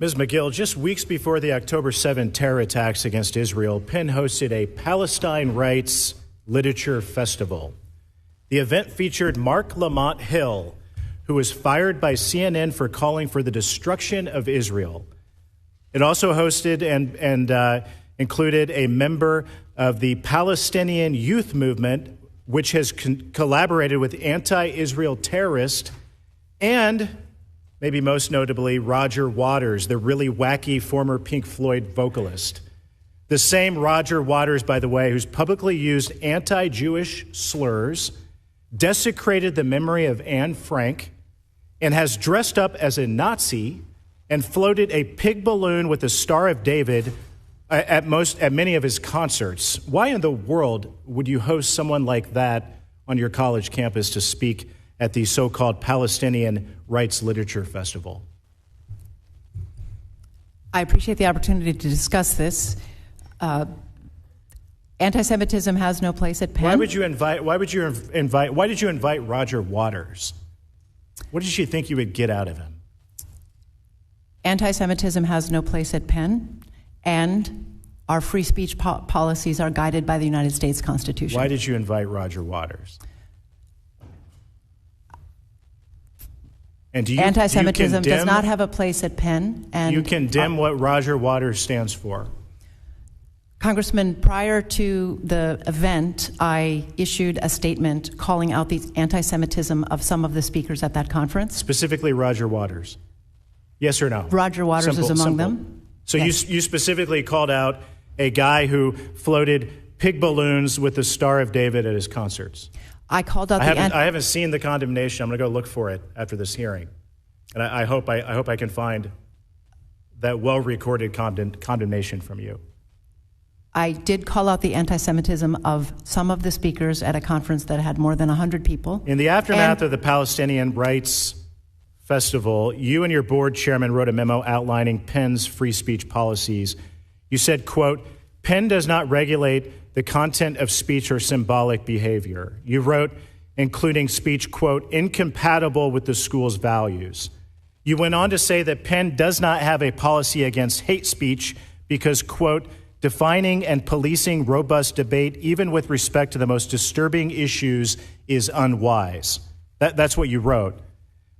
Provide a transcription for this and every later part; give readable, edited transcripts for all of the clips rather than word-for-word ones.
Ms. Magill, just weeks before the October 7 terror attacks against Israel, Penn hosted a Palestine Rights Literature Festival. The event featured Mark Lamont Hill, who was fired by CNN for calling for the destruction of Israel. It also hosted and included a member of the Palestinian Youth Movement, which has collaborated with anti-Israel terrorists, and maybe most notably, Roger Waters, the really wacky former Pink Floyd vocalist. The same Roger Waters, by the way, who's publicly used anti-Jewish slurs, desecrated the memory of Anne Frank, and has dressed up as a Nazi and floated a pig balloon with the Star of David at many of his concerts. Why in the world would you host someone like that on your college campus to speak at the so-called Palestinian Rights Literature Festival? I appreciate the opportunity to discuss this. Anti-Semitism has no place at Penn. Why did you invite Roger Waters? What did you think you would get out of him? Anti-Semitism has no place at Penn, and our free speech policies are guided by the United States Constitution. Why did you invite Roger Waters? And Anti-Semitism does not have a place at Penn. And you condemn what Roger Waters stands for. Congressman, prior to the event, I issued a statement calling out the anti-Semitism of some of the speakers at that conference. Specifically Roger Waters. Yes or no? Roger Waters is among them. So yes. You specifically called out a guy who floated pig balloons with the Star of David at his concerts. I called out I haven't seen the condemnation. I'm going to go look for it after this hearing. And I hope I can find that well-recorded condemnation from you. I did call out the anti-Semitism of some of the speakers at a conference that had more than 100 people. In the aftermath of the Palestinian Rights Festival, you and your board chairman wrote a memo outlining Penn's free speech policies. You said, quote, Penn does not regulate the content of speech or symbolic behavior. You wrote, including speech, quote, incompatible with the school's values. You went on to say that Penn does not have a policy against hate speech because, quote, defining and policing robust debate, even with respect to the most disturbing issues, is unwise. That's what you wrote.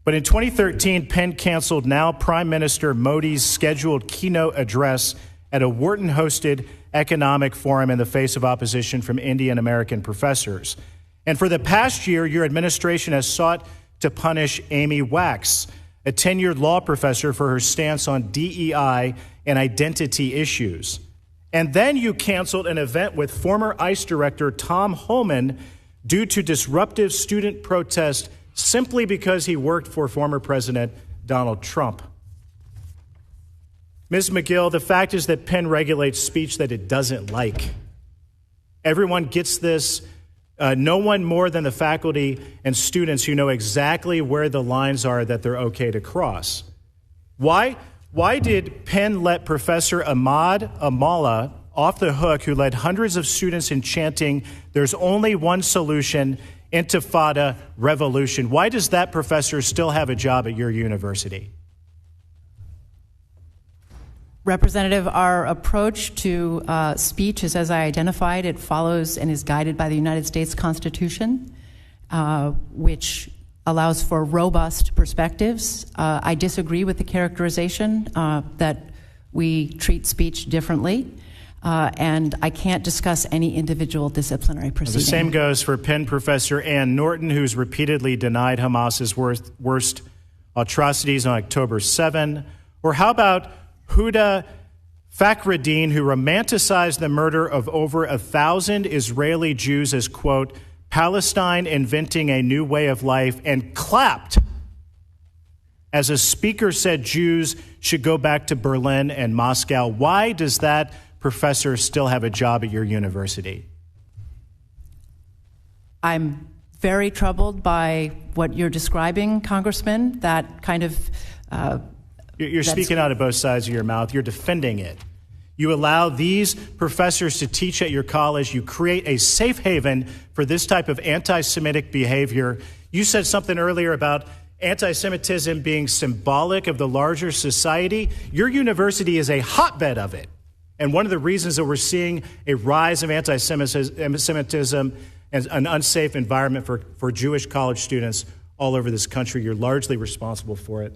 But in 2013, Penn canceled now Prime Minister Modi's scheduled keynote address at a Wharton-hosted economic forum in the face of opposition from Indian American professors. And for the past year, your administration has sought to punish Amy Wax, a tenured law professor, for her stance on DEI and identity issues. And then you canceled an event with former ICE Director Tom Holman due to disruptive student protest simply because he worked for former President Donald Trump. Ms. Magill, the fact is that Penn regulates speech that it doesn't like. Everyone gets this. No one more than the faculty and students who know exactly where the lines are that they're okay to cross. Why did Penn let Professor Ahmad Amala off the hook, who led hundreds of students in chanting, "There's only one solution, Intifada revolution"? Why does that professor still have a job at your university? Representative, our approach to speech is, as I identified, it follows and is guided by the United States Constitution, which allows for robust perspectives. I disagree with the characterization that we treat speech differently, and I can't discuss any individual disciplinary proceeding. The same goes for Penn professor Ann Norton, who's repeatedly denied Hamas's worst atrocities on October 7. Or how about Huda Fakhreddin, who romanticized the murder of over 1,000 Israeli Jews as, quote, Palestine inventing a new way of life, and clapped as a speaker said Jews should go back to Berlin and Moscow? Why does that professor still have a job at your university? I'm very troubled by what you're describing, Congressman, that kind of... You're speaking out of both sides of your mouth. You're defending it. You allow these professors to teach at your college. You create a safe haven for this type of anti-Semitic behavior. You said something earlier about anti-Semitism being symbolic of the larger society, your university is a hotbed of it. And one of the reasons that we're seeing a rise of anti-Semitism and an unsafe environment for Jewish college students all over this country, you're largely responsible for it.